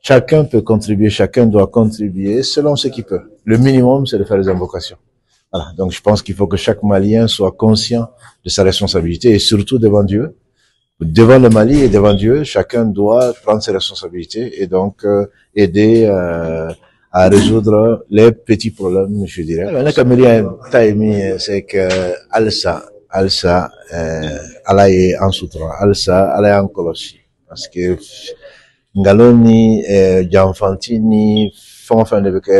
Chacun peut contribuer, chacun doit contribuer selon ce qu'il peut. Le minimum, c'est de faire des invocations. Voilà. Donc, je pense qu'il faut que chaque Malien soit conscient de sa responsabilité et surtout devant Dieu. Devant le Mali et devant Dieu, chacun doit prendre ses responsabilités et donc aider à résoudre les petits problèmes, je dirais. C'est que Alsa, ala ye an sutura, Alsa, ala y'an kɔlɔsi. Parce que ngaloni, janfanti fɛn o fɛn de bɛ kɛ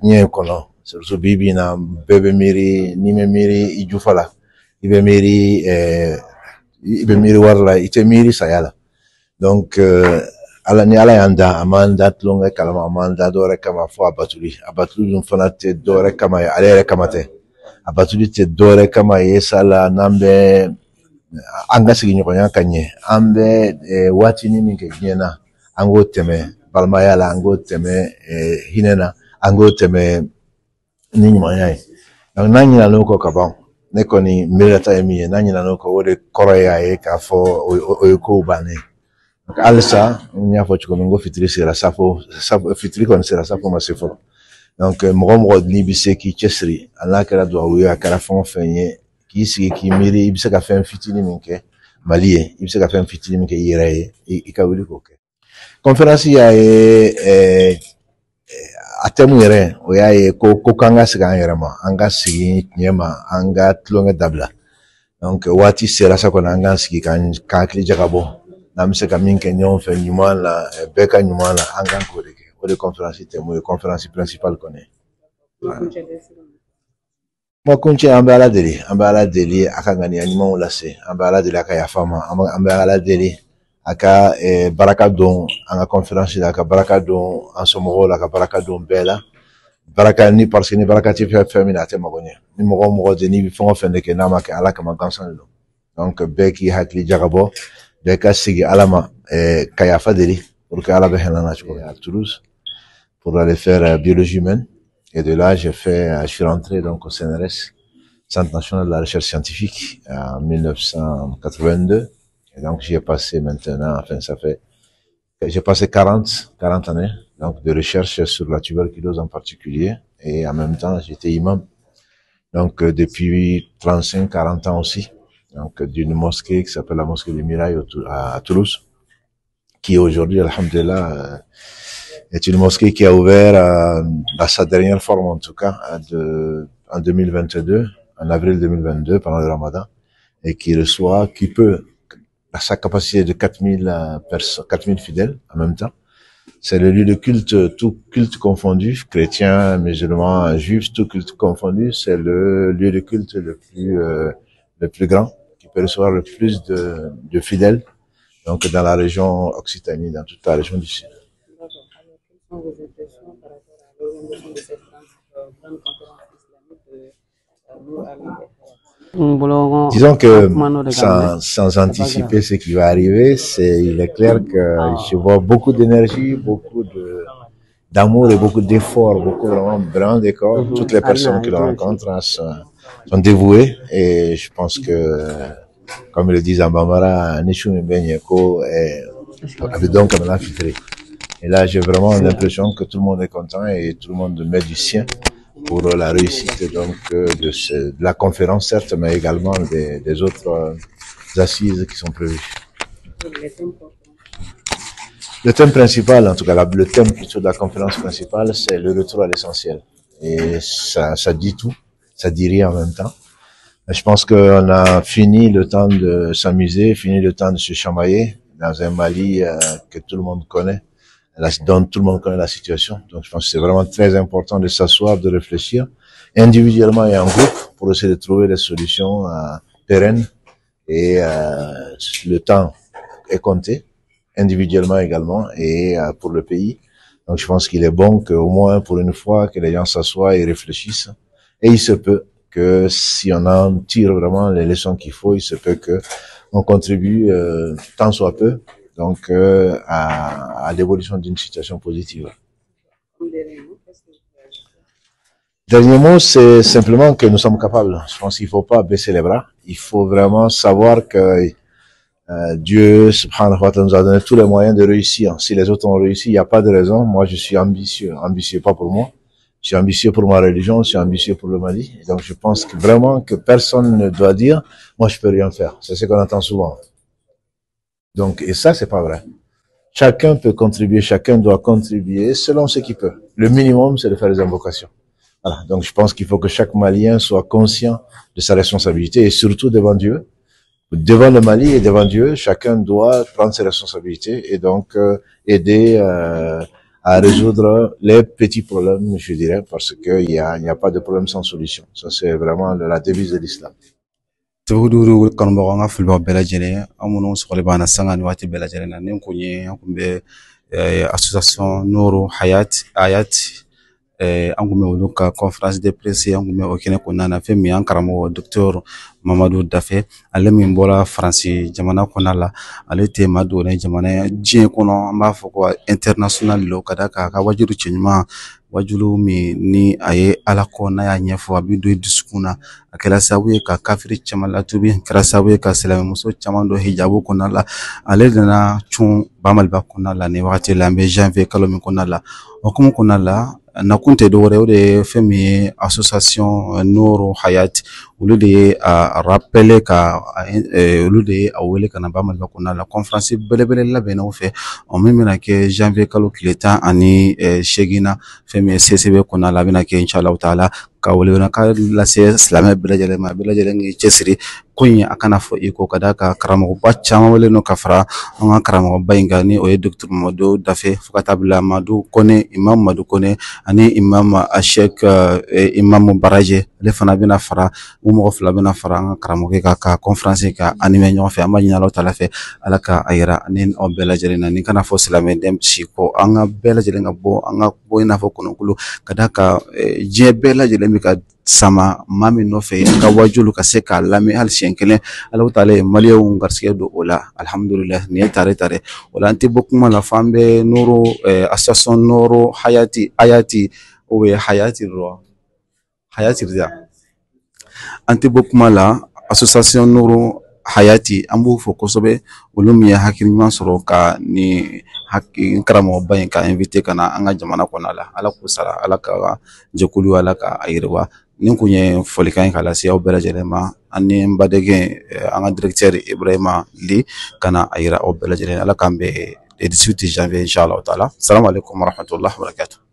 diɲɛ kɔnɔ, surtout bi bi in na bɛɛ bɛ miiri, n'i bɛ miiri i jufa la, i bɛ miiri i bɛ miiri wari la, i tɛ miiri saya la. Donc ala ni ala y'an da, a m'an da tulonkɛ kalama, a m'an da dɔwɛrɛ kama fo a batuli dun fana tɛ dɔwɛrɛ kama ye, ale yɛrɛ kama tɛ. A batuli tɛ dɔwɛrɛ kama ye sala n'an bɛ an ka sigiɲɔgɔnya ka ɲɛ, an bɛ waatinin min kɛ diɲɛ na, an k'o tɛmɛ balimaya la, an k'o tɛmɛ hinɛ na, an k'o tɛmɛ ni ɲumanya ye. Donc n'an ɲinɛn'o kɔ ka ban, ne kɔni miirita ye min ye, n'an ɲinɛn'o kɔ, o de kɔrɔ ye a ye k'a fɔ o ye kow bannen. Donc halisa, n y'a fɔ cogo min, ko fitiri sera safo, fitiri kɔni sera safo ma se fɔlɔ. Donc mɔgɔ mɔgɔ n'i bɛ se k'i cɛsiri, hali n'a kɛra duwawu ye, a kɛra fɛn o fɛn ye, k'i sigi k'i miiri, i bɛ se ka fɛn fitinin min kɛ Mali ye, i bɛ se ka fɛn fitinin min kɛ i yɛrɛ ye, i ka wuli k'o kɛ. Conférence y'a ye a thème yɛrɛ, o y'a ye ko k'an ka segin an yɛrɛ ma, an ka segin tiɲɛ ma, an ka tulonkɛ dabila. Donc waati sera sa kɔni an k'an sigi k'an hakili jagabɔ, n'an bɛ se ka min kɛ ɲɔgɔn fɛ ɲuman la, bɛɛ ka ɲuman la, an k'an k'o de kɛ. O de conférence thème ye conférence principale kɔni. Kuma kuncɛ an bɛ Ala deli a ka ŋaniya ɲumanw lase, an bɛ Ala deli a ka yafa ma, an bɛ Ala deli a ka baraka don an ka conférence la, a ka baraka don an somɔgɔw la, a ka baraka don bɛɛ la. Baraka ni parce que ni baraka tɛ fɛn min na a tɛ mago ɲɛ. Ni mɔgɔ o mɔgɔ tɛ n'i bɛ fɛn o fɛn de kɛ n'a ma kɛ Ala kama gansan de don. Donc bɛɛ k'i hakili jagabɔ, bɛɛ ka segin Ala ma ka yafa deli pour que Ala bɛ hinɛ na cogo min à Toulouse pour aller faire biologie humaine. Et de là, je suis rentré donc au CNRS, Centre national de la recherche scientifique, en 1982. Et donc, j'y ai passé maintenant, enfin, j'ai passé 40 années, donc, de recherche sur la tuberculose en particulier. Et en même temps, j'étais imam. Donc, depuis 35-40 ans aussi. Donc, d'une mosquée qui s'appelle la mosquée du Mirail à Toulouse, qui aujourd'hui, alhamdulillah, est une mosquée qui a ouvert à sa dernière forme, en tout cas, en 2022, en avril 2022, pendant le Ramadan, et qui peut, à sa capacité de 4000 fidèles en même temps. C'est le lieu de culte, tout culte confondu, chrétiens, musulmans, juifs, tout culte confondu. C'est le lieu de culte le plus grand, qui peut recevoir le plus de fidèles, donc dans la région Occitanie, dans toute la région du Sud. Vos impressions par rapport à l'organisation de cette grande conférence islamique Disons que sans anticiper ce qui va arriver, il est clair que je vois beaucoup d'énergie, beaucoup d'amour et beaucoup d'efforts, vraiment d'efforts. Toutes les personnes que l'on rencontre sont dévouées et je pense que, comme ils le disent en Bambara, Nishu Mbenyeko est donc comme la fitri. Et là, j'ai vraiment l'impression que tout le monde est content et tout le monde met du sien pour la réussite donc de la conférence, certes, mais également des autres assises qui sont prévues. Le thème principal, en tout cas, le thème plutôt de la conférence principale, c'est le retour à l'essentiel. Et ça dit tout, ça dit rien en même temps. Je pense qu'on a fini le temps de s'amuser, fini le temps de se chamailler dans un Mali que tout le monde connaît. Dont tout le monde connaît la situation. Donc, je pense que c'est vraiment très important de s'asseoir, de réfléchir, individuellement et en groupe, pour essayer de trouver des solutions pérennes. Et le temps est compté, individuellement également, et pour le pays. Donc, je pense qu'il est bon qu'au moins, pour une fois, que les gens s'assoient et réfléchissent. Et il se peut que si on en tire vraiment les leçons qu'il faut, il se peut que on contribue tant soit peu donc à l'évolution d'une situation positive. Dernier mot, c'est simplement que nous sommes capables. Je pense qu'il ne faut pas baisser les bras. Il faut vraiment savoir que Dieu, subhanahu wa ta'ala, nous a donné tous les moyens de réussir. Si les autres ont réussi, il n'y a pas de raison. Moi, je suis ambitieux. Ambitieux pas pour moi. Je suis ambitieux pour ma religion, je suis ambitieux pour le Mali. Et donc, je pense que vraiment que personne ne doit dire, moi, je peux rien faire. C'est ce qu'on entend souvent. Donc, et ça, c'est pas vrai. Chacun peut contribuer, chacun doit contribuer selon ce qu'il peut. Le minimum, c'est de faire des invocations. Voilà. Donc, je pense qu'il faut que chaque Malien soit conscient de sa responsabilité et surtout devant Dieu. Devant le Mali et devant Dieu, chacun doit prendre ses responsabilités et donc aider à résoudre les petits problèmes, je dirais, parce qu'il n'y a pas de problème sans solution. Ça, c'est vraiment la devise de l'islam. Tuhudu kanumbaga nga fulba bela jene amuno sokole bana sanga ni wati bela jene na nenkunye ankumbe association Nourou Hayat angume uluka conférence de presse angume okene kunana femi ankaramo docteur Mamadou Daffé ale min bɔra France jamana kɔnɔ la ale tɛ ma don jamana diɲɛ kɔnɔ an b'a fɔ ko international lo ka da ka wajuru cɛɲuman wajulu min ni a ye ala kɔ n'a y'a ɲɛfɔ a bɛ don dusukun na a kɛra sababu ye ka kafiri caman latubi a kɛra sababu ye ka silamɛmuso caman dɔ hijabu kɔnɔ la ale nana cun Bamaliba kɔnɔ la nin wagati la an bɛ janvier kalo min kɔnɔ la o hukumu kɔnɔ la nakun tɛ dɔwɛrɛ o de ye fɛn min ye association Nourou Hayat olu de ye a rappelé ka olu de ye a wele ka na Bamaliba kɔnɔ la conférence belebele labɛnnaw fɛ o min bɛna kɛ janvier kalo tile 18 na fɛn min ye CCB kɔnɔ la a bɛna kɛ inchallahu taala ka wele ka lase silamɛ bɛɛ lajɛlen ma bɛɛ lajɛlen k'i cɛsiri ko in a kana fɔ i ko ka da ka karamɔgɔba caman wele no ka fara an ka karamɔgɔba in kan ni o ye docteur Mamadou Daffé fo ka taa bila Madu Kone Imam Madu Kone ani Imam Ashek Imam Baraje ale fana bɛna fara u mɔgɔ fila bɛna fara an ka karamɔgɔ ka conférence ka animer ɲɔgɔn fɛ an b'a ɲini Alahu taala fɛ ala ka a yira ni aw bɛɛ lajɛlen na ni kana fɔ silamɛ den si ko an ka bɛɛ lajɛlen ka bɔ an ka bɔ i n'a fɔ kɔnɔkulu ka da ka diɲɛ bɛɛ lajɛlen bɛ ka sama maa min nɔfɛ an ka wajulu ka se k'a lamɛn hali siɲɛ kelen Alahu taala ye maliyɛnw garisɛgɛ don o la alhamdulillah nin ye tare o la an tɛ bɔ kuma la fo an bɛ Nourou association Nourou Hayati ou Hayati dɔrɔn Hayati an tɛ bɔ kuma la association Nourou Hayati an b'u fɔ kosɛbɛ olu min ye hakili ɲuman sɔrɔ ka ni karamɔgɔba in ka invité ka na an ka jamana kɔnɔ la ala k'u sara ala ka jɛkulu ala ka a yiriwa nin kun ye folikan ye ka lase aw bɛɛ lajɛlen ma ani n badɛgɛ an ka directeur Ibrahima Li ka na a yira aw bɛɛ lajɛlen ala k'an bɛn le 18 janvier inchallah taala. Assalamu alaikum warahmatullahi wabarakatuh.